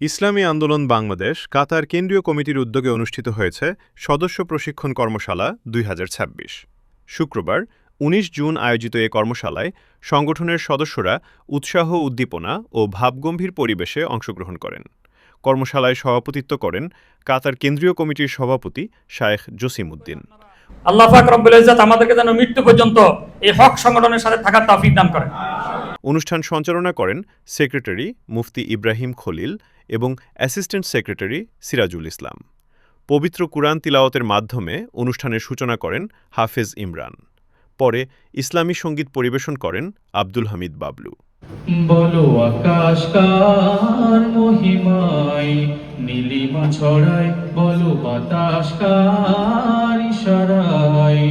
ইসলামী আন্দোলন বাংলাদেশ কাতার কেন্দ্রীয় কমিটির উদ্যোগে অনুষ্ঠিত হয়েছে সদস্য প্রশিক্ষণ কর্মশালা ২০২৬। শুক্রবার ১৯ জুন আয়োজিত এ কর্মশালায় সংগঠনের সদস্যরা উৎসাহ উদ্দীপনা ও ভাবগম্ভীর পরিবেশে অংশগ্রহণ করেন। কর্মশালায় সভাপতিত্ব করেন কাতার কেন্দ্রীয় কমিটির সভাপতি শায়েখ জসিম উদ্দিন। আল্লাহ পাক রব্বুল ইজ্জত আমাদেরকে যেন মৃত্যু পর্যন্ত এই হক সংগঠনের সাথে থাকার তৌফিক দান করেন। অনুষ্ঠান সঞ্চালনা করেন সেক্রেটারি মুফতি ইব্রাহিম খলিল এবং অ্যাসিস্ট্যান্ট সেক্রেটারি সিরাজুল ইসলাম। পবিত্র কুরআন তিলাওয়াতের মাধ্যমে অনুষ্ঠানের সূচনা করেন হাফেজ ইমরান। পরে ইসলামী সঙ্গীত পরিবেশন করেন আব্দুল হামিদ বাবলু। বলো আকাশ কার মহিমায় নীলিমা ছড়ায়, বলো বাতাস কার ইশারায়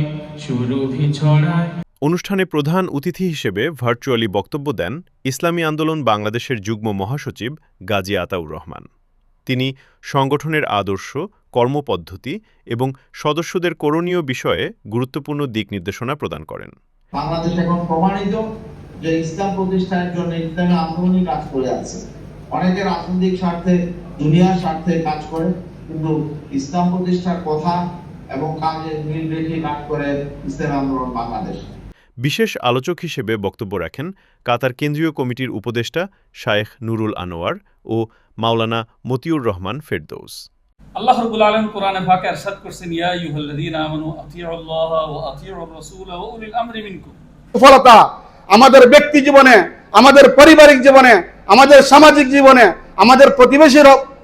সুরভি ছড়ায়। অনুষ্ঠানে প্রধান অতিথি হিসেবে ভার্চুয়ালি বক্তব্য দেন ইসলামী আন্দোলন বাংলাদেশের যুগ্ম মহাসচিব গাজী আতাউর রহমান। তিনি সংগঠনের আদর্শ, কর্মপদ্ধতি এবং সদস্যদের করণীয় বিষয়ে গুরুত্বপূর্ণ দিক নির্দেশনা প্রদান করেন। বাংলাদেশ এখন প্রমাণিত যে ইসলাম প্রতিষ্ঠার জন্য ইসলামী আন্দোলনই কাজ করে আছে। অনেকে রাজনৈতিক স্বার্থে, দুনিয়ার স্বার্থে কাজ করে, কিন্তু ইসলাম প্রতিষ্ঠার কথা এবং কাজে মিল রেখে কাজ করে ইসলামী আন্দোলন বাংলাদেশ। বিশেষ আলোচক হিসেবে বক্তব্য রাখেন কাতার কেন্দ্রীয় কমিটির উপদেষ্টা শায়েখ নুরুল আনোয়ার ও মাওলানা মতিউর রহমান ফেরদৌস। আল্লাহ রাব্বুল আলামিন কোরআনে পাকে ইরশাদ করেছেন, ইয়া আইয়ুহাল্লাযীনা আমানু আতিউল্লাহ ওয়া আতিউর রাসূল ওয়া উলিল আমরি মিনকুম। সফলতা আমাদের ব্যক্তি জীবনে, আমাদের পারিবারিক জীবনে, আমাদের সামাজিক জীবনে, আমাদের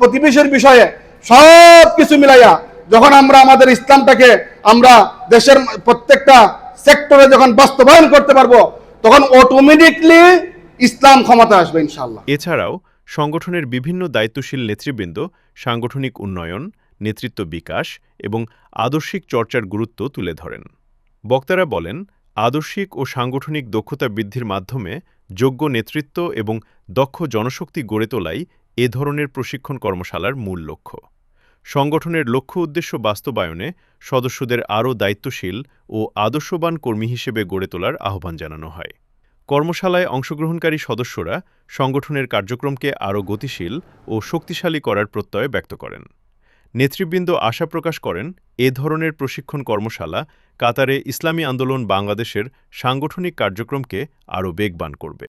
প্রতিবেশীর বিষয়ে সব কিছু মিলাইয়া যখন আমরা আমাদের ইসলামটাকে আমরা দেশের প্রত্যেকটা সেক্টরে যখন বাস্তবায়ন করতে পারবো, তখন অটোমেটিকলি ইসলাম ক্ষমতা আসবে ইনশাআল্লাহ। এছাড়াও সংগঠনের বিভিন্ন দায়িত্বশীল নেতৃবৃন্দ সাংগঠনিক উন্নয়ন, নেতৃত্ব বিকাশ এবং আদর্শিক চর্চার গুরুত্ব তুলে ধরেন। বক্তারা বলেন, আদর্শিক ও সাংগঠনিক দক্ষতা বৃদ্ধির মাধ্যমে যোগ্য নেতৃত্ব এবং দক্ষ জনশক্তি গড়ে তোলাই এ ধরনের প্রশিক্ষণ কর্মশালার মূল লক্ষ্য। সংগঠনের লক্ষ্য উদ্দেশ্য বাস্তবায়নে সদস্যদের আরও দায়িত্বশীল ও আদর্শবান কর্মী হিসেবে গড়ে তোলার আহ্বান জানানো হয়। কর্মশালায় অংশগ্রহণকারী সদস্যরা সংগঠনের কার্যক্রমকে আরও গতিশীল ও শক্তিশালী করার প্রত্যয় ব্যক্ত করেন। নেতৃবৃন্দ আশা প্রকাশ করেন, এ ধরনের প্রশিক্ষণ কর্মশালা কাতারে ইসলামী আন্দোলন বাংলাদেশের সাংগঠনিক কার্যক্রমকে আরও বেগবান করবে।